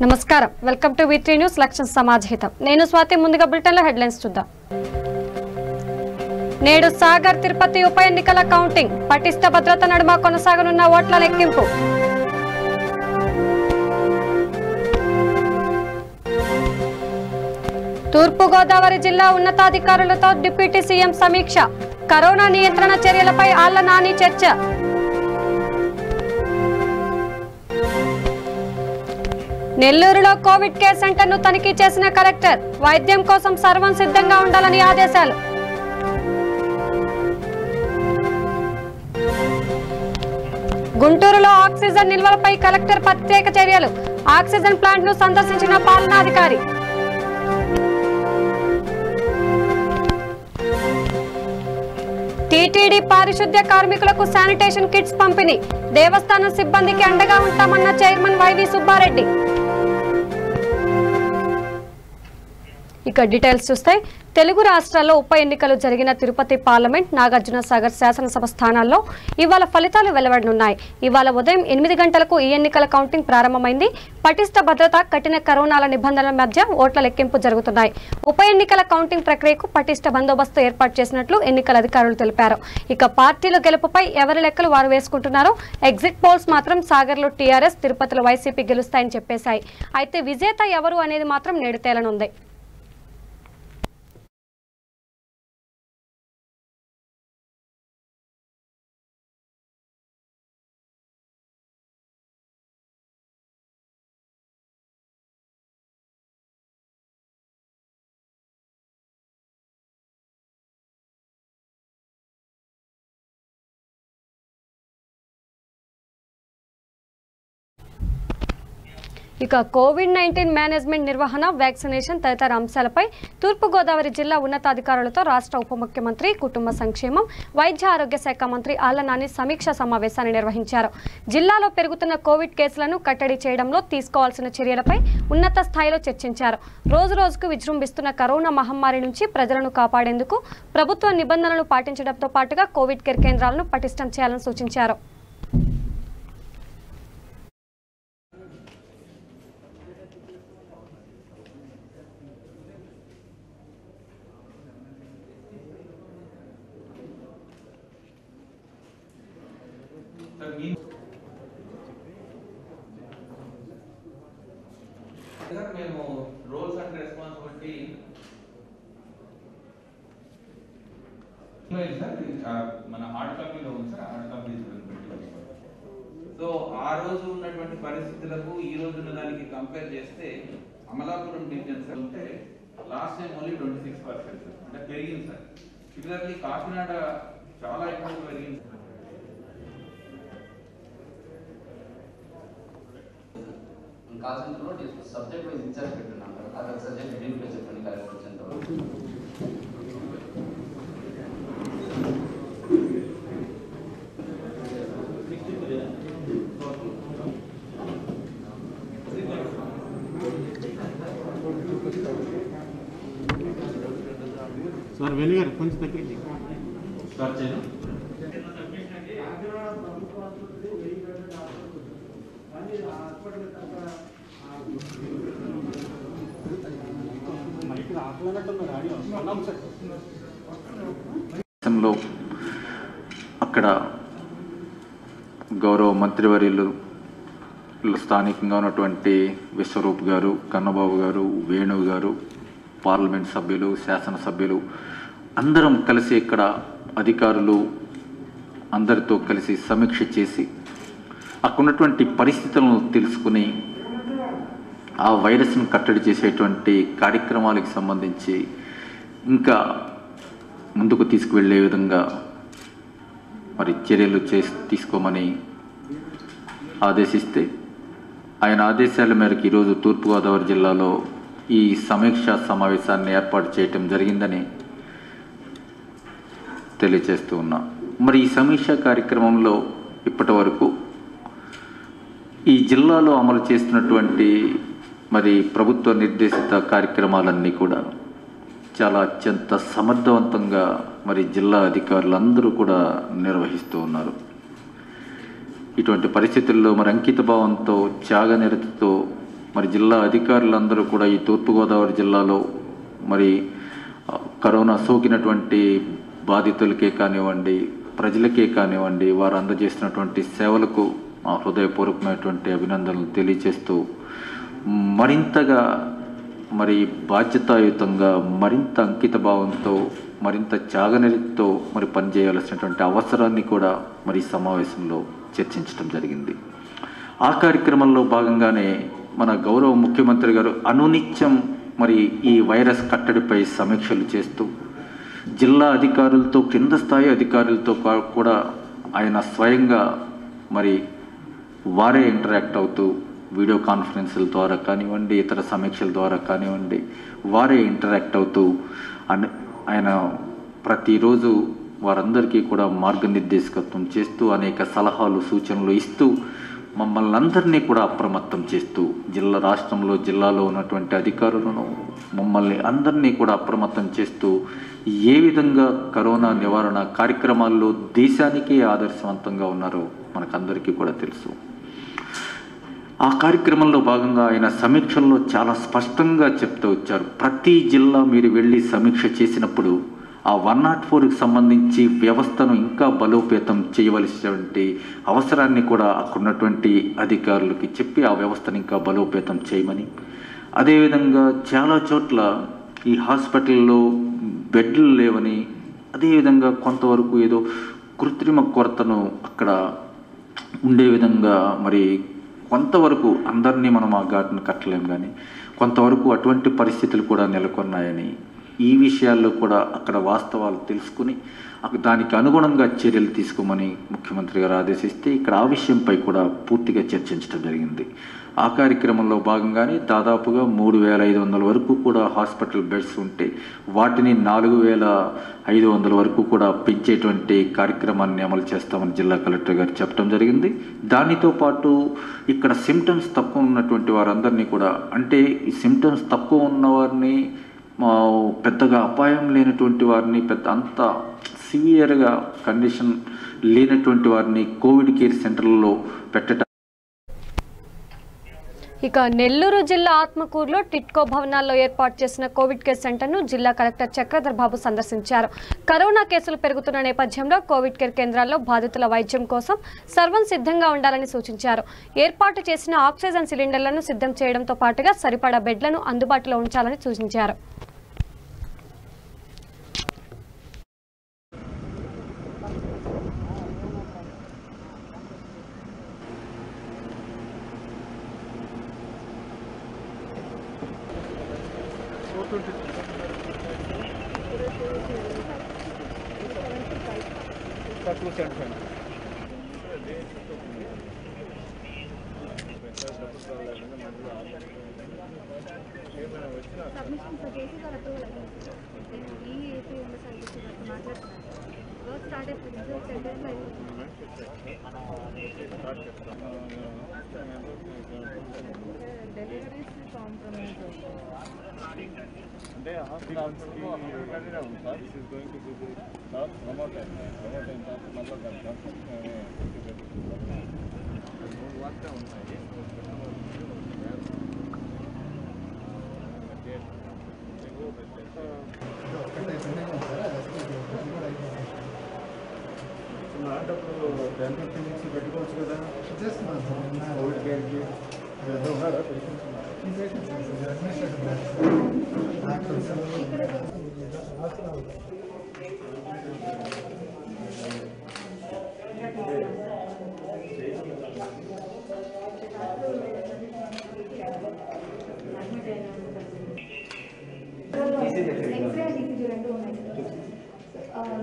నమస్కారం welcome to V3 news లక్ష్యం సమాజహితం నేను స్వాతి ముందుగా బులెటిన్ లో హెడ్లైన్స్ చూద్దాం నేడు సాగర్ తిరుపతి ఉప ఎన్నికల కౌంటింగ్ పటిష్ట భద్రత నడుమ కొనసాగనున్న ఓట్ల లెక్కింపు తూర్పు గోదావరి జిల్లా ఉన్నతాధికారులతో డిప్యూటీ సీఎం సమీక్ష కరోనా నియంత్రణ చర్యలపై ఆళ్ల నాని చర్చ నెల్లూరులో కోవిడ్ కేర్ సెంటర్ ను తనిఖీ చేసిన కలెక్టర్ వైద్యం కోసం సర్వం సిద్ధంగా ఉండాలని ఆదేశాలు గుంటూరులో ఆక్సిజన్ నిల్వలపై కలెక్టర్ ప్రత్యేక చర్యలు ఆక్సిజన్ ప్లాంట్ ను సందర్శించిన పాలనాధికారి టీటీడీ పారిశుద్ధ్య కార్మికులకు శానిటేషన్ కిట్స్ పంపిణీ దేవస్థానం సిబ్బందికి అండగా ఉంటామన్న చైర్మన్ వైవి సుబ్బారెడ్డి ఇక డీటెయిల్స్ చూస్తే తెలుగు రాష్ట్రాల్లో ఉప ఎన్నికలు జరిగిన తిరుపతి పార్లమెంట్ నాగార్జున సాగర్ శాసనసభ స్థానాల్లో ఇవాళ ఫలితాలు వెలువడనున్నాయి. ఇవాళ ఉదయం 8 గంటలకు ఈ ఎన్నికల కౌంటింగ్ ప్రారంభమైంది. పటిష్ట భద్రత, కఠిన కరోనాల నిబంధనల మధ్య ఓట్ల లెక్కింపు జరుగుతున్నాయి. ఉప ఎన్నికల కౌంటింగ్ ప్రక్రియకు పటిష్ట బందోబస్తు ఏర్పాటు చేసినట్లు ఎన్నికల అధికారులు తెలిపారు. ఇక పార్టీల గెలుపుపై ఎవరి లెక్కలు వారు వేసుకుంటున్నారు. ఎగ్జిట్ పోల్స్ మాత్రం సాగర్లో టీఆర్ఎస్, తిరుపతిలో వైసీపీ గెలుస్తాయని చెప్పేశాయి. అయితే విజేత ఎవరు అనేది మాత్రం నేడు తేలనుంది. ఇక కోవిడ్-19 మేనేజ్మెంట్ నిర్వహణ, వ్యాక్సినేషన్ తదితర అంశాలపై తూర్పుగోదావరి జిల్లా ఉన్నతాధికారులతో రాష్ట్ర ఉప ముఖ్యమంత్రి, కుటుంబ సంక్షేమం, వైద్య ఆరోగ్య శాఖ మంత్రి ఆళ్ల నాని సమీక్షా సమావేశాన్ని నిర్వహించారు. జిల్లాలో పెరుగుతున్న కోవిడ్ కేసులను కట్టడి చేయడంలో తీసుకోవాల్సిన చర్యలపై ఉన్నత స్థాయిలో చర్చించారు. రోజురోజుకు విజృంభిస్తున్న కరోనా మహమ్మారి నుంచి ప్రజలను కాపాడేందుకు ప్రభుత్వ నిబంధనలు పాటించడంతో పాటుగా కోవిడ్ కేర్ కేంద్రాలను పటిష్టం చేయాలని సూచించారు. మేము రోల్స్ అండ్ రెస్పాన్సిబిలిటీ మన హార్డ్ కాపీలో ఉంది సార్. హార్డ్ కాపీ సో ఆ రోజు ఉన్నటువంటి పరిస్థితులకు ఈ రోజు ఉన్న దానికి కంపేర్ చేస్తే అమలాపురం డివిజన్ సార్ ఉంటే లాస్ట్ టైం ఓన్లీ 26% అంటే పెరిగింది సార్. సిమిలర్లీ కాకినాడ చాలా ఎక్కువ పెరిగింది. కాల్ సెంటర్లో సబ్జెక్ట్ వైజ్ ఇన్ఛార్జ్ పెట్టున్నాం కదా, అక్కడ సబ్జెక్ట్ డీటెయిల్గా చెప్పండి కలెక్టర్ వచ్చేంత సార్ వెలుగారు కొంచెం తగ్గింది స్టార్ట్ చేయను. అక్కడ గౌరవ మంత్రివర్యులు స్థానికంగా ఉన్నటువంటి విశ్వరూప్ గారు, కన్నబాబు గారు, వేణు గారు, పార్లమెంట్ సభ్యులు, శాసనసభ్యులు అందరం కలిసి ఇక్కడ అధికారులు అందరితో కలిసి సమీక్ష చేసి అక్కడ ఉన్నటువంటి పరిస్థితులను తెలుసుకుని ఆ వైరస్ను కట్టడి చేసేటువంటి కార్యక్రమాలకు సంబంధించి ఇంకా ముందుకు తీసుకువెళ్ళే విధంగా మరి చర్యలు తీసుకోమని ఆదేశిస్తే ఆయన ఆదేశాల మేరకు ఈరోజు తూర్పుగోదావరి జిల్లాలో ఈ సమీక్షా సమావేశాన్ని ఏర్పాటు చేయటం జరిగిందని తెలియజేస్తూ ఉన్నా. మరి ఈ సమీక్షా కార్యక్రమంలో ఇప్పటి వరకు ఈ జిల్లాలో అమలు చేస్తున్నటువంటి మరి ప్రభుత్వ నిర్దేశిత కార్యక్రమాలన్నీ కూడా చాలా అత్యంత సమర్థవంతంగా మరి జిల్లా అధికారులందరూ కూడా నిర్వహిస్తూ ఉన్నారు. ఇటువంటి పరిస్థితుల్లో మరి అంకిత భావంతో త్యాగనిరతితో మరి జిల్లా అధికారులందరూ కూడా ఈ తూర్పుగోదావరి జిల్లాలో మరి కరోనా సోకినటువంటి బాధితులకే కానివ్వండి, ప్రజలకే కానివ్వండి, వారు అందజేసినటువంటి సేవలకు హృదయపూర్వకమైనటువంటి అభినందనలు తెలియజేస్తూ మరింతగా మరి బాధ్యతాయుతంగా, మరింత అంకిత భావంతో, మరింత త్యాగనిరతితో మరి పనిచేయాల్సినటువంటి అవసరాన్ని కూడా మరి సమావేశంలో చర్చించడం జరిగింది. ఆ కార్యక్రమంలో భాగంగానే మన గౌరవ ముఖ్యమంత్రి గారు అనునిత్యం మరి ఈ వైరస్ కట్టడిపై సమీక్షలు చేస్తూ జిల్లా అధికారులతో, కింద స్థాయి అధికారులతో కూడా ఆయన స్వయంగా మరి వారే ఇంటరాక్ట్ అవుతూ వీడియో కాన్ఫరెన్సుల ద్వారా కానివ్వండి, ఇతర సమీక్షల ద్వారా కానివ్వండి, వారే ఇంటరాక్ట్ అవుతూ ఆయన ప్రతిరోజు వారందరికీ కూడా మార్గనిర్దేశకత్వం చేస్తూ అనేక సలహాలు, సూచనలు ఇస్తూ మమ్మల్ని అందరినీ కూడా అప్రమత్తం చేస్తూ జిల్లాలో ఉన్నటువంటి అధికారులను మమ్మల్ని అందరినీ కూడా అప్రమత్తం చేస్తూ ఏ విధంగా కరోనా నివారణ కార్యక్రమాల్లో దేశానికి ఆదర్శవంతంగా ఉన్నారో మనకందరికీ కూడా తెలుసు. ఆ కార్యక్రమంలో భాగంగా ఆయన సమీక్షల్లో చాలా స్పష్టంగా చెప్తూ వచ్చారు. ప్రతి జిల్లా మీరు వెళ్ళి సమీక్ష చేసినప్పుడు ఆ 104కి సంబంధించి వ్యవస్థను ఇంకా బలోపేతం చేయవలసినటువంటి అవసరాన్ని కూడా అక్కడున్నటువంటి అధికారులకి చెప్పి ఆ వ్యవస్థను ఇంకా బలోపేతం చేయమని, అదేవిధంగా చాలా చోట్ల ఈ హాస్పిటల్లో బెడ్లు లేవని, అదేవిధంగా కొంతవరకు ఏదో కృత్రిమ కొరతను అక్కడ ఉండే విధంగా మరి కొంతవరకు అందరినీ మనం ఆ ఘాటును కట్టలేం, కానీ కొంతవరకు అటువంటి పరిస్థితులు కూడా నెలకొన్నాయని, ఈ విషయాల్లో కూడా అక్కడ వాస్తవాలు తెలుసుకుని దానికి అనుగుణంగా చర్యలు తీసుకోమని ముఖ్యమంత్రి గారు ఆదేశిస్తే ఇక్కడ ఆ విషయంపై కూడా పూర్తిగా చర్చించడం జరిగింది. ఆ కార్యక్రమంలో భాగంగానే దాదాపుగా 3500 వరకు కూడా హాస్పిటల్ బెడ్స్ ఉంటే వాటిని 4500 వరకు కూడా పెంచేటువంటి కార్యక్రమాన్ని అమలు చేస్తామని జిల్లా కలెక్టర్ గారు చెప్పడం జరిగింది. దానితో పాటు ఇక్కడ సిమ్టమ్స్ తక్కువ ఉన్నటువంటి వారందరినీ కూడా, అంటే ఈ సిమ్టమ్స్ తక్కువ ఉన్నవారిని, పెద్దగా అపాయం లేనటువంటి వారిని, అంత సివియర్గా కండిషన్ లేనటువంటి వారిని కోవిడ్ కేర్ సెంటర్లలో పెట్టడం. ఇక నెల్లూరు జిల్లా ఆత్మకూరులో టిట్కో భవనాల్లో ఏర్పాటు చేసిన కోవిడ్ కేర్ సెంటర్ను జిల్లా కలెక్టర్ చక్రధర్ బాబు సందర్శించారు. కరోనా కేసులు పెరుగుతున్న నేపథ్యంలో కోవిడ్ కేర్ కేంద్రాల్లో బాధితుల వైద్యం కోసం సర్వం సిద్ధంగా ఉండాలని సూచించారు. ఏర్పాటు చేసిన ఆక్సిజన్ సిలిండర్లను సిద్ధం చేయడంతో పాటుగా సరిపడా బెడ్లను అందుబాటులో ఉంచాలని సూచించారు.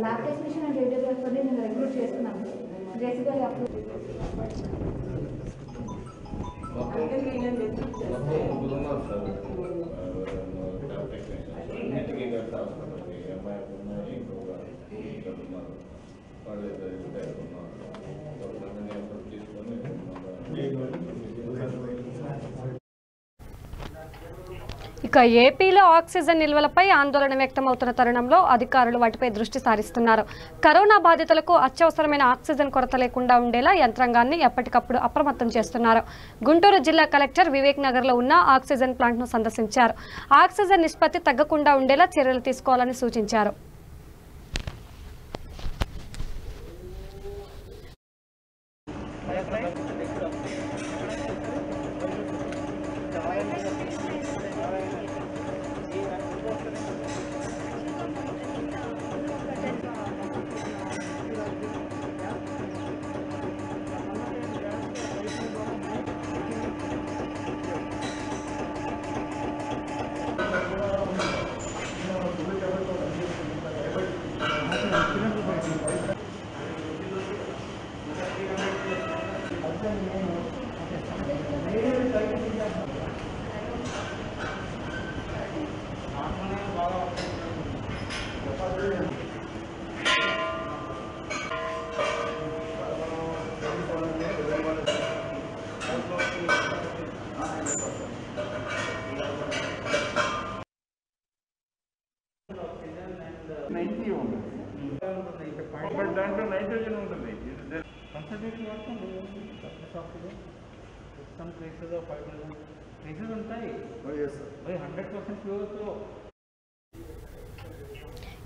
ల్యాబ్ టెక్నీషియన్ అండ్ రేడియోగ్రాఫర్ని నేను రిక్రూట్ చేస్తున్నాను. జేసీగా ఇక ఇక ఏపీలో ఆక్సిజన్ నిల్వలపై ఆందోళన వ్యక్తమవుతున్న తరుణంలో అధికారులు వాటిపై దృష్టి సారిస్తున్నారు. కరోనా బాధితులకు అత్యవసరమైన ఆక్సిజన్ కొరత లేకుండా ఉండేలా యంత్రాంగాన్ని ఎప్పటికప్పుడు అప్రమత్తం చేస్తున్నారు. గుంటూరు జిల్లా కలెక్టర్ వివేక్ నగర్లో ఉన్న ఆక్సిజన్ ప్లాంట్ను సందర్శించారు. ఆక్సిజన్ నిష్పత్తి తగ్గకుండా ఉండేలా చర్యలు తీసుకోవాలని సూచించారు. దాంట్లో నైట్రోజన్ ఉంటుంది. కన్సల్టేషన్ వస్తుంది సమ్ ప్లేసెస్ 500 ప్లేసెస్ ఉంటాయి. 100% ప్యూర్తో.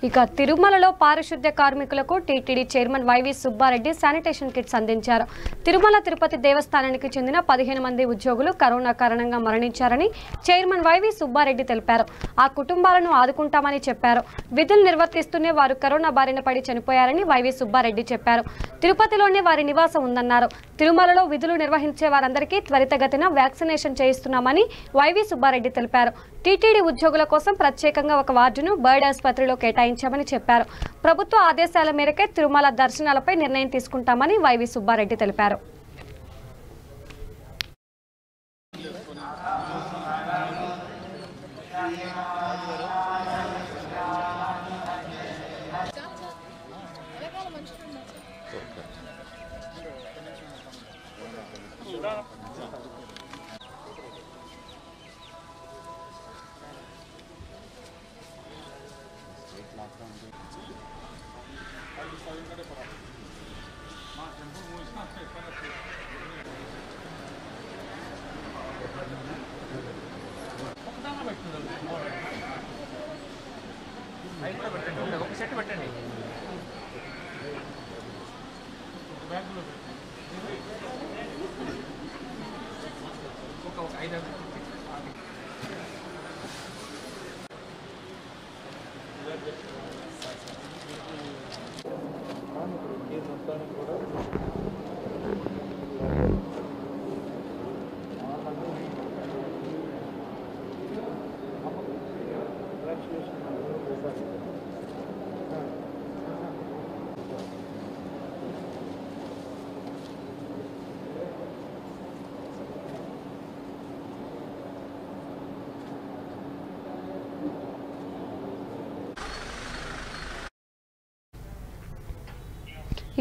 ఇక తిరుమలలో పారిశుద్ధ్య కార్మికులకు TTD chairman YV Subba Reddy sanitation kits అందించారు. తిరుమల తిరుపతి దేవస్థానానికి చెందిన 15 మంది ఉద్యోగులు కరోనా కారణంగా మరణించారని చైర్మన్ వైవి సుబ్బారెడ్డి తెలిపారు. ఆ కుటుంబాలను ఆదుకుంటామని చెప్పారు. విధులు నిర్వర్తిస్తూనే వారు కరోనా బారిన పడి చనిపోయారని వైవి సుబ్బారెడ్డి చెప్పారు. తిరుపతిలోనే వారి నివాసం ఉందన్నారు. తిరుమలలో విధులు నిర్వహించే వారందరికీ త్వరితగతిన వ్యాక్సినేషన్ చేయిస్తున్నామని వైవి సుబ్బారెడ్డి తెలిపారు. టీటీడీ ఉద్యోగుల కోసం ప్రత్యేకంగా ఒక వార్డును బర్డ్ ఆసుపత్రిలో కేటాయించామని చెప్పారు. ప్రభుత్వ ఆదేశాల మేరకే తిరుమల దర్శనాలపై నిర్ణయం తీసుకుంటామని వైవి సుబ్బారెడ్డి తెలిపారు. ఒక సెట్ పెట్టండి. ఒక 5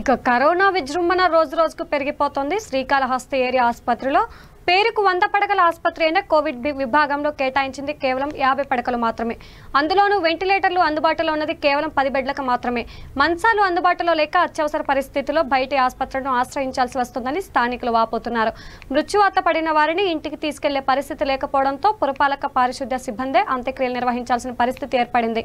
ఇక కరోనా విజృంభణ రోజు రోజుకు పెరిగిపోతోంది. శ్రీకాళహస్తి ఏరియా ఆసుపత్రిలో పేరుకు 100 పడకల ఆసుపత్రి అయిన కోవిడ్ విభాగంలో కేటాయించింది కేవలం 50 పడకలు మాత్రమే. అందులోనూ వెంటిలేటర్లు అందుబాటులో ఉన్నది కేవలం 10 బెడ్లకు మాత్రమే. మంచాలు అందుబాటులో లేక అత్యవసర పరిస్థితుల్లో బయటి ఆసుపత్రులను ఆశ్రయించాల్సి వస్తుందని స్థానికులు వాపోతున్నారు. మృత్యువాత పడిన వారిని ఇంటికి తీసుకెళ్లే పరిస్థితి లేకపోవడంతో పురపాలక పారిశుద్ధ్య సిబ్బందే అంత్యక్రియలు నిర్వహించాల్సిన పరిస్థితి ఏర్పడింది.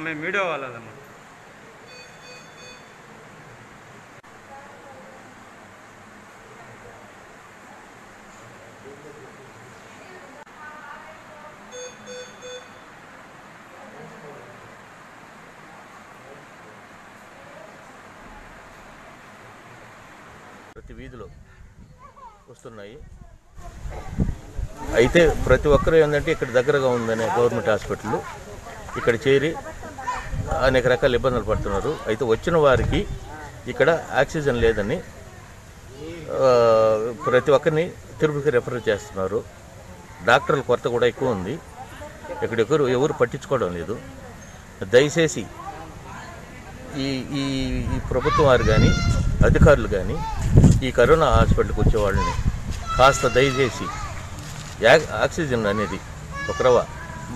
మేము వీడియో వాళ్ళదమ్మా. వీధిలో వస్తున్నాయి. అయితే ప్రతి ఒక్కరు ఏంటంటే ఇక్కడ దగ్గరగా ఉందనే గవర్నమెంట్ హాస్పిటల్ ఇక్కడ చేరి అనేక రకాల ఇబ్బందులు పడుతున్నారు. అయితే వచ్చిన వారికి ఇక్కడ ఆక్సిజన్ లేదని ప్రతి ఒక్కరిని తిరుపతికి రెఫర్ చేస్తున్నారు. డాక్టర్ల కొరత కూడా ఎక్కువ ఉంది. ఇక్కడ ఎవరు పట్టించుకోవడం లేదు. దయచేసి ఈ ఈ ప్రభుత్వం వారు కానీ అధికారులు కానీ ఈ కరోనా హాస్పిటల్కి వచ్చే వాళ్ళని కాస్త దయచేసి ఆక్సిజన్ అనేది ఒక రవ్వ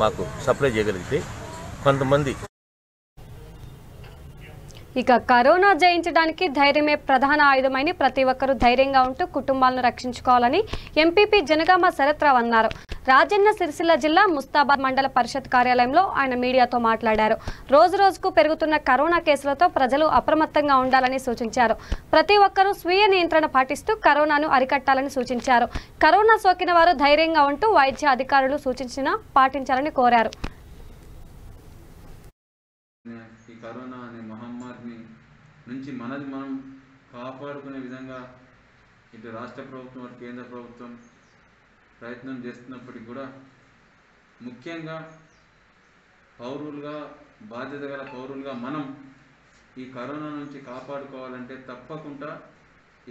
మాకు సప్లై చేయగలిగితే కొంతమంది. ఇక కరోనా జయించడానికి ధైర్యమే ప్రధాన ఆయుధమని ప్రతి ఒక్కరూ ధైర్యంగా ఉంటూ కుటుంబాలను రక్షించుకోవాలని ఎంపీపీ జనగామ శరత్రావు అన్నారు. రాజన్న సిరిసిల్ల జిల్లా ముస్తాబాద్ మండల పరిషత్ కార్యాలయంలో ఆయన మీడియాతో మాట్లాడారు. రోజురోజుకు పెరుగుతున్న కరోనా కేసులతో ప్రజలు అప్రమత్తంగా ఉండాలని సూచించారు. ప్రతి ఒక్కరూ స్వీయ నియంత్రణ పాటిస్తూ కరోనాను అరికట్టాలని సూచించారు. కరోనా సోకిన వారు ధైర్యంగా ఉంటూ వైద్య అధికారులు సూచించిన పాటించాలని కోరారు. ఈ కరోనా అనే మహమ్మారిని నుంచి మనది మనం కాపాడుకునే విధంగా ఇటు రాష్ట్ర ప్రభుత్వం అటు కేంద్ర ప్రభుత్వం ప్రయత్నం చేస్తున్నప్పటికీ కూడా ముఖ్యంగా పౌరులుగా బాధ్యత గల పౌరులుగా మనం ఈ కరోనా నుంచి కాపాడుకోవాలంటే తప్పకుండా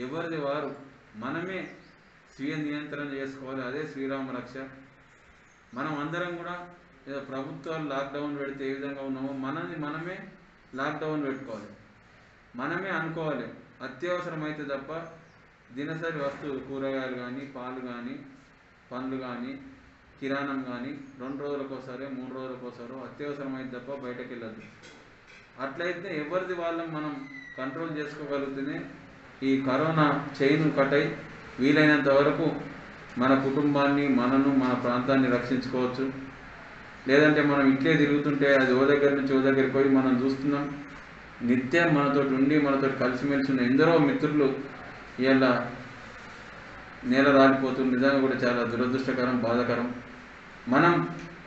ఎవరిది వారు మనమే స్వీయ నియంత్రణ చేసుకోవాలి. అదే శ్రీరామ రక్ష. మనం అందరం కూడా ఏదో ప్రభుత్వాలు లాక్డౌన్ పెడితే ఏ విధంగా ఉన్నామో మనమే లాక్డౌన్ పెట్టుకోవాలి. మనమే అనుకోవాలి అత్యవసరమైతే తప్ప దినసరి వస్తువులు కూరగాయలు కానీ పాలు కానీ పండ్లు కానీ కిరాణం కానీ 2 రోజులకోసారి 3 రోజులకోసారో అత్యవసరమైతే తప్ప బయటకు వెళ్ళద్దు. అట్లయితే ఎవరిది వాళ్ళని మనం కంట్రోల్ చేసుకోగలుగుతూనే ఈ కరోనా చైన్ కట్ అయి వీలైనంత వరకు మన కుటుంబాన్ని మనను మన ప్రాంతాన్ని రక్షించుకోవచ్చు. లేదంటే మనం ఇట్లే తిరుగుతుంటే అది ఓ దగ్గర నుంచి ఓ దగ్గరికి పోయి మనం చూస్తున్నాం. నిత్యం మనతోటి ఉండి మనతో కలిసిమెలిసి ఉన్న ఎందరో మిత్రులు ఇలా నేల రాలిపోతుంది. నిజంగా కూడా చాలా దురదృష్టకరం, బాధాకరం. మనం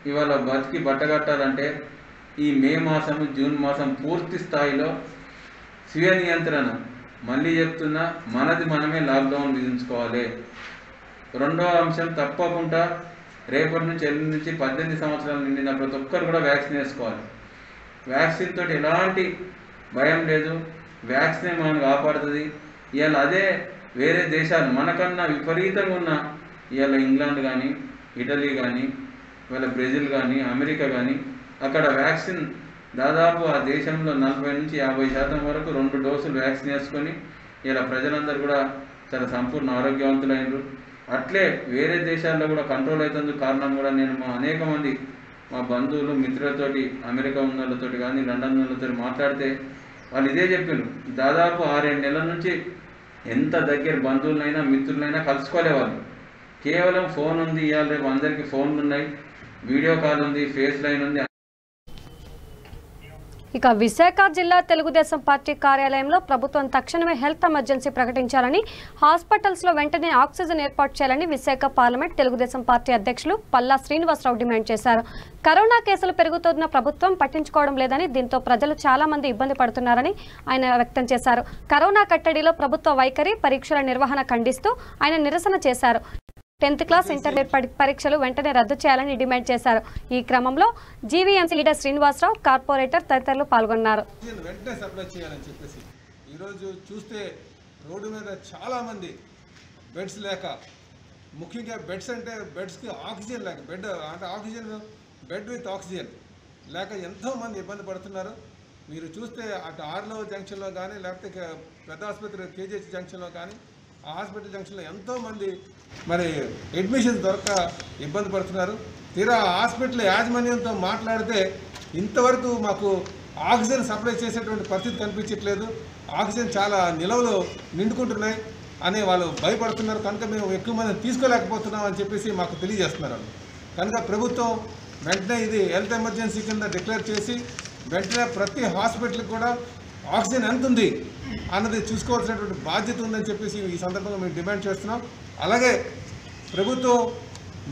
ఇవాళ బతికి బట్టగట్టాలంటే ఈ మే మాసం జూన్ మాసం పూర్తి స్థాయిలో స్వీయ నియంత్రణ, మళ్ళీ చెప్తున్నా, మనది మనమే లాక్డౌన్ విధించుకోవాలి. రెండవ అంశం తప్పకుండా రేపటి నుంచి ఎల్లుండి నుంచి 18 సంవత్సరాలు నిండిన ప్రతి ఒక్కరు కూడా వ్యాక్సిన్ వేసుకోవాలి. వ్యాక్సిన్ తోటి ఎలాంటి భయం లేదు. వ్యాక్సినే మనల్ని కాపాడుతుంది. ఇవాళ అదే వేరే దేశాలు మనకన్నా విపరీతంగా ఉన్న ఇవాళ ఇంగ్లాండ్ కానీ ఇటలీ కానీ ఇవాళ బ్రెజిల్ కానీ అమెరికా కానీ అక్కడ వ్యాక్సిన్ దాదాపు ఆ దేశంలో 40 నుంచి 50% వరకు 2 డోసులు వ్యాక్సిన్ వేసుకొని ఇలా ప్రజలందరూ కూడా చాలా సంపూర్ణ ఆరోగ్యవంతులైనరు. అట్లే వేరే దేశాల్లో కూడా కంట్రోల్ అవుతుంది. కారణం కూడా నేను అనేక మంది మా బంధువులు మిత్రులతోటి అమెరికా ఉన్న వాళ్ళతోటి కానీ లండన్ వాళ్ళతో మాట్లాడితే వాళ్ళు ఇదే చెప్పారు. దాదాపు 6-7 నెలల నుంచి ఎంత దగ్గర బంధువులైనా మిత్రులైనా కలుసుకోలేవాళ్ళు. కేవలం ఫోన్ ఉంది. ఇవాళ రేపు అందరికీ ఫోన్లు ఉన్నాయి, వీడియో కాల్ ఉంది, ఫేస్ లైన్ ఉంది. ఇక విశాఖ జిల్లా తెలుగుదేశం పార్టీ కార్యాలయంలో ప్రభుత్వం తక్షణమే హెల్త్ ఎమర్జెన్సీ ప్రకటించాలని, హాస్పిటల్స్లో వెంటనే ఆక్సిజన్ ఏర్పాటు చేయాలని విశాఖ పార్లమెంట్ తెలుగుదేశం పార్టీ అధ్యక్షులు పల్లా శ్రీనివాసరావు డిమాండ్ చేశారు. కరోనా కేసులు పెరుగుతున్న ప్రభుత్వం పట్టించుకోవడం లేదని, దీంతో ప్రజలు చాలా మంది ఇబ్బంది పడుతున్నారని ఆయన వ్యక్తం చేశారు. కరోనా కట్టడిలో ప్రభుత్వ వైఖరి, పరీక్షల నిర్వహణ ఖండిస్తూ ఆయన నిరసన చేశారు. 10th క్లాస్ ఇంటర్మీడియట్ పరీక్షలు వెంటనే రద్దు చేయాలని డిమాండ్ చేశారు. ఈ క్రమంలో జీవీఎంసీ లీడర్ శ్రీనివాసరావు, కార్పొరేటర్ తదితరులు పాల్గొన్నారు. వెంటనే సప్లై చేయాలని చెప్పేసి ఈరోజు చూస్తే రోడ్డు మీద చాలామంది బెడ్స్ లేక, ముఖ్యంగా బెడ్స్ అంటే బెడ్స్కి ఆక్సిజన్ లేక, బెడ్ అంటే ఆక్సిజన్ బెడ్ విత్ ఆక్సిజన్ లేక ఎంతోమంది ఇబ్బంది పడుతున్నారు. మీరు చూస్తే అటు ఆర్లో జంక్షన్లో కానీ లేకపోతే పెద్ద ఆసుపత్రి కేజీహెచ్ జంక్షన్లో కానీ ఆ హాస్పిటల్ జంక్షన్లో ఎంతోమంది మరి అడ్మిషన్ దొరక ఇబ్బంది పడుతున్నారు. తీరా హాస్పిటల్ యాజమాన్యంతో మాట్లాడితే ఇంతవరకు మాకు ఆక్సిజన్ సప్లై చేసేటువంటి పరిస్థితి కనిపించట్లేదు, ఆక్సిజన్ చాలా నిల్వలు నిండుకుంటున్నాయి అని వాళ్ళు భయపడుతున్నారు. కనుక మేము ఎక్కువ మందిని తీసుకోలేకపోతున్నాం అని చెప్పేసి మాకు తెలియజేస్తున్నారు. కనుక ప్రభుత్వం వెంటనే ఇది హెల్త్ ఎమర్జెన్సీ కింద డిక్లేర్ చేసి వెంటనే ప్రతి హాస్పిటల్కి కూడా ఆక్సిజన్ ఎంత ఉంది అన్నది చూసుకోవాల్సినటువంటి బాధ్యత ఉందని చెప్పేసి ఈ సందర్భంగా మేము డిమాండ్ చేస్తున్నాం. అలాగే ప్రభుత్వం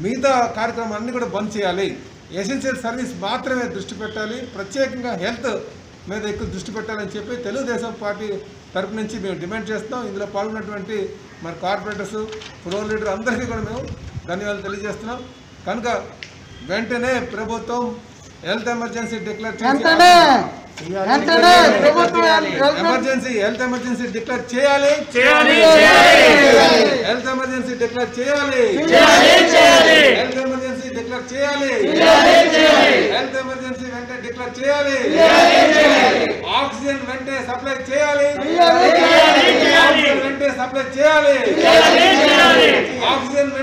మిగతా కార్యక్రమాలన్నీ కూడా బంద్ చేయాలి, ఎసెన్షియల్ సర్వీస్ మాత్రమే దృష్టి పెట్టాలి, ప్రత్యేకంగా హెల్త్ మీద ఎక్కువ దృష్టి పెట్టాలని చెప్పి తెలుగుదేశం పార్టీ తరపు నుంచి మేము డిమాండ్ చేస్తున్నాం. ఇందులో పాల్గొన్నటువంటి మరి కార్పొరేటర్స్ ఫ్లోర్ లీడర్ అందరికీ కూడా మేము ధన్యవాదాలు తెలియజేస్తున్నాం. కనుక వెంటనే ప్రభుత్వం హెల్త్ ఎమర్జెన్సీ డిక్లేర్ చేయాలి. ఎమర్జెన్సీ హెల్త్ ఎమర్జెన్సీ డిక్లేర్ చేయాలి. హెల్త్ ఎమర్జెన్సీ డిక్లేర్ చేయాలి. హెల్త్ ఎమర్జెన్సీ డిక్లేర్ చేయాలి. హెల్త్ ఎమర్జెన్సీ వెంటనే డిక్లేర్ చేయాలి. ఆక్సిజన్ వెంటనే సప్లై చేయాలి. ఆక్సిజన్ వెంటనే సప్లై చేయాలి. ఆక్సిజన్.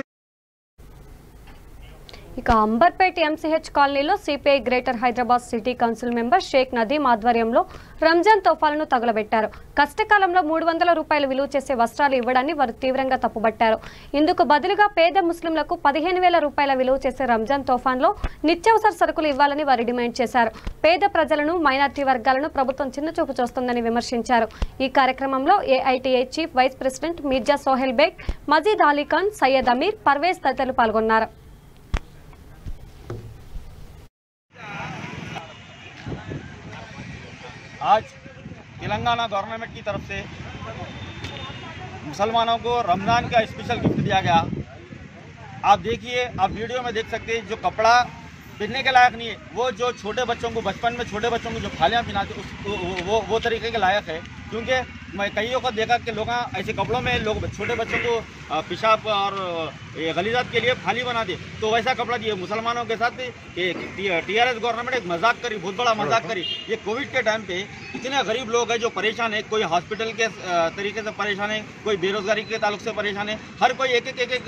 ఇక అంబర్పేట ఎంసీహెచ్ కాలనీలో CPI greater Hyderabad city council member Shaikh Nadeem ఆధ్వర్యంలో రంజాన్ తోఫాలను తగలబెట్టారు. కష్టకాలంలో 300 రూపాయలు విలువ చేసే వస్త్రాలు ఇవ్వడాన్ని వారు తీవ్రంగా తప్పుబట్టారు. ఇందుకు బదులుగా పేద ముస్లింలకు 15,000 రూపాయల విలువ చేసే రంజాన్ తోఫాన్లో నిత్యావసర సరుకులు ఇవ్వాలని వారు డిమాండ్ చేశారు. పేద ప్రజలను మైనార్టీ వర్గాలను ప్రభుత్వం చిన్నచూపు చూస్తుందని విమర్శించారు. ఈ కార్యక్రమంలో AITI chief vice president Mirza Sohail Baig, Majeed Alikhan, Syed Ameer, Parvez తదితరులు పాల్గొన్నారు. आज तेलंगाना गवर्नमेंट की तरफ से मुसलमानों को रमज़ान का स्पेशल गिफ्ट दिया गया। आप देखिए, आप वीडियो में देख सकते हैं, जो कपड़ा पहनने के लायक नहीं है, वो जो छोटे बच्चों को बचपन में छोटे बच्चों को जो फालियाँ पहनाते वो तरीके के लायक है। क्योंकि मैं कईयों को देखा कि लोग ऐसे कपड़ों में लोग छोटे बच्चों को पेशाब और गलीजात के लिए फाली बना दे, तो वैसा कपड़ा दिए। मुसलमानों के साथ टीआरएस गवर्नमेंट एक मजाक करी, बहुत बड़ा मजाक करी। ये कोविड के टाइम पे इतने गरीब लोग हैं जो परेशान है, कोई हॉस्पिटल के तरीके से परेशान है, कोई बेरोजगारी के ताल्लुक से परेशान है, हर कोई एक एक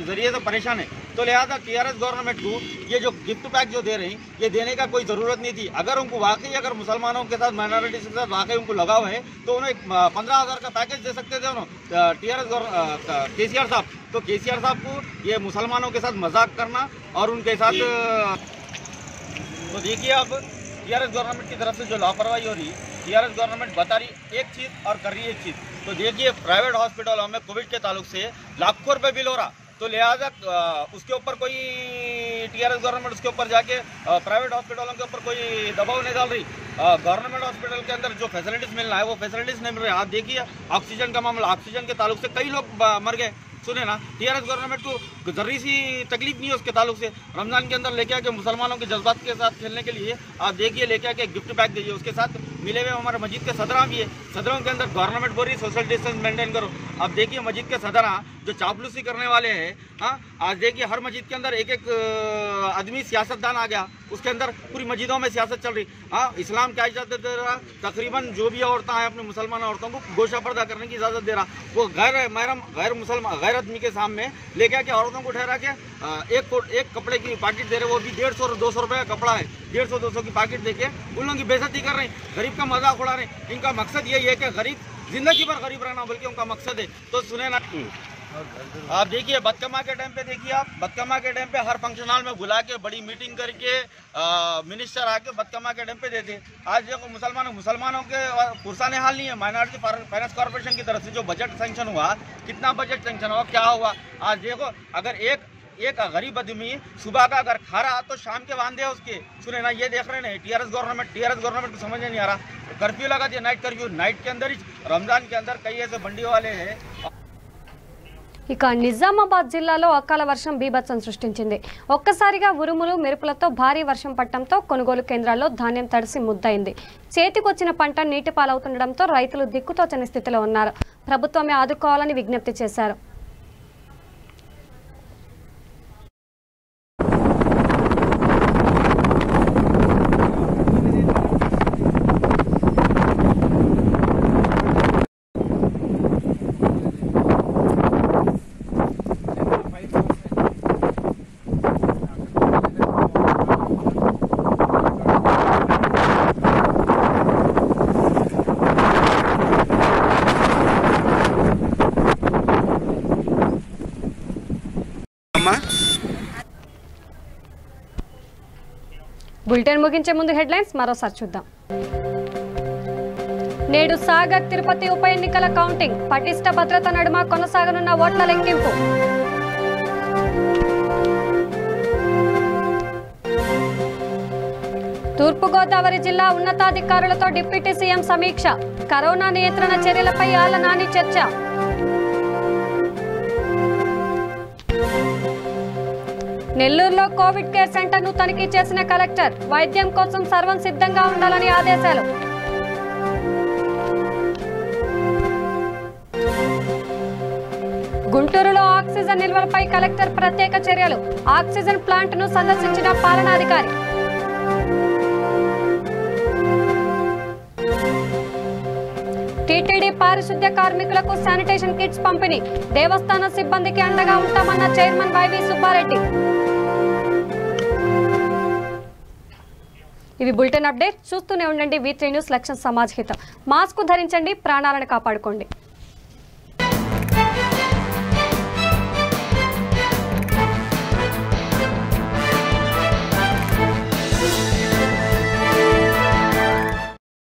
जरिए से परेशान है। तो लिहाजा टीआरएस गवर्नमेंट को ये जो गिफ्ट पैक जो दे रहे हैं, ये देने का कोई ज़रूरत नहीं थी। अगर उनको वाकई अगर मुसलमानों के साथ माइनॉरिटीज के साथ वाकई उनको लगाव है तो उन्हें 15,000 का पैकेज दे सकते थे उन्होंने टीआरएस केसीआर साहब। तो केसीआर साहब को ये मुसलमानों के साथ मजाक करना और उनके साथ, तो देखिए अब टीआरएस गवर्नमेंट की तरफ से जो लापरवाही हो रही, टीआरएस गवर्नमेंट बता रही एक चीज़ और कर रही है एक चीज़। तो देखिए प्राइवेट हॉस्पिटलों में कोविड के ताल्लुक से लाखों रुपये बिल हो रहा, तो लिहाजा उसके ऊपर कोई टीआरएस गवर्नमेंट उसके ऊपर जाके प्राइवेट हॉस्पिटलों के ऊपर कोई दबाव नहीं डाल रही। गवर्नमेंट हॉस्पिटल के अंदर जो फैसिलिटीज़ मिलना है वो फैसिलिटीज़ नहीं मिल रही। आप देखिए ऑक्सीजन का मामला, ऑक्सीजन के ताल्लुक से कई लोग मर गए। सुने ना, टीआरएस गवर्नमेंट को जर्री सी तकलीफ नहीं है उसके ताल्लुक से। रमज़ान के अंदर लेके आके मुसलमानों के जज्बात के साथ खेलने के लिए आप देखिए लेके आके गिफ्ट पैक दीजिए। उसके साथ मिले हुए हमारे मस्जिद के सदरा भी है, सदरों के अंदर गवर्नमेंट बोल रही सोशल डिस्टेंस मेंटेन करो। अब देखिए मस्जिद के सदरा जो चापलूसी करने वाले हैं, हाँ आज देखिए हर मस्जिद के अंदर एक एक आदमी सियासतदान आ गया, उसके अंदर पूरी मस्जिदों में सियासत चल रही। हाँ इस्लाम क्या इजाज़त दे रहा, तकरीबन जो भी औरतें हैं अपने मुसलमान औरतों को गोशा पर्दा करने की इजाज़त दे रहा। वो गैर महरम गैर मुसलमान गैर आदमी के सामने लेके आके औरतों को ठहरा के एक कपड़े की पैकेट दे रहे, वो भी 150 और 200 रुपये का कपड़ा है, 150-200 की पैकेट देके उन लोगों की बेइज्जती कर रहे हैं, गरीब का मजाक उड़ा रहे हैं। इनका मकसद यही है कि गरीब जिंदगी भर गरीब रहना, बल्कि उनका मकसद है। तो सुने ना, आप देखिए बदकमा के टाइम पे देखिए, आप बदकमा के टाइम पे हर फंक्शन हॉल में बुला के बड़ी मीटिंग करके मिनिस्टर आके बदकमा के टाइम पे देते। आज देखो मुसलमानों के पुरसाने हाल नहीं है। माइनॉरिटी फाइनेंस कॉर्पोरेशन की तरफ से जो बजट सेंक्शन हुआ, कितना बजट सेंक्शन हुआ, क्या हुआ। आज देखो अगर एक गरीब आदमी सुबह का अगर खा रहा तो शाम के वांदे है उसके। सुने ना, ये देख रहे हैं टीआरएस गवर्नमेंट को समझ नहीं आ रहा। कर्फ्यू लगा दिया, नाइट कर्फ्यू, नाइट के अंदर ही रमजान के अंदर कई ऐसे बंडी वाले हैं। ఇక నిజామాబాద్ జిల్లాలో అకాల వర్షం బీభత్సం సృష్టించింది. ఒక్కసారిగా ఉరుములు మెరుపులతో భారీ వర్షం పడటంతో కొనుగోలు కేంద్రాల్లో ధాన్యం తడిసి ముద్దయింది. చేతికొచ్చిన పంట నీటి పాలవుతుండటంతో రైతులు దిక్కుతోచని స్థితిలో ఉన్నారు. ప్రభుత్వమే ఆదుకోవాలని విజ్ఞప్తి చేశారు. బులెటిన్ ముగించే ముందు హెడ్లైన్స్ మరోసారి చూద్దాం. నేడు సాగర్ తిరుపతి ఉప ఎన్నికల కౌంటింగ్, పటిష్ట భద్రత నడుమ కొనసాగనున్న ఓట్ల లెక్కింపు. తూర్పుగోదావరి జిల్లా ఉన్నతాధికారులతో డిప్యూటీ సీఎం సమీక్ష, కరోనా నియంత్రణ చర్యలపై ఆళ్ల నాని చర్చ. నెల్లూరులో కోవిడ్ కేర్ సెంటర్ను తనిఖీ చేసిన కలెక్టర్ వైద్యం కోసం సర్వం సిద్ధంగా ఉండాలని ఆదేశాలు. గుంటూరులో ఆక్సిజన్ నిల్వలపై కలెక్టర్ ప్రత్యేక చర్యలు. ఆక్సిజన్ ప్లాంట్ను సందర్శించిన పాలనాధికారి. టీటీడీ పారిశుద్ధ్య కార్మికులకు శానిటేషన్ కిట్స్ పంపిణీ. దేవస్థాన సిబ్బందికి అండగా ఉంటామన్న చైర్మన్ వైవి సుబ్బారెడ్డి. ఇవి బులెటిన్ అప్డేట్. చూస్తూనే ఉండండి V3 న్యూస్. లక్ష్యం సమాజ్ హితం. మాస్క్ ధరించండి, ప్రాణాలను కాపాడుకోండి.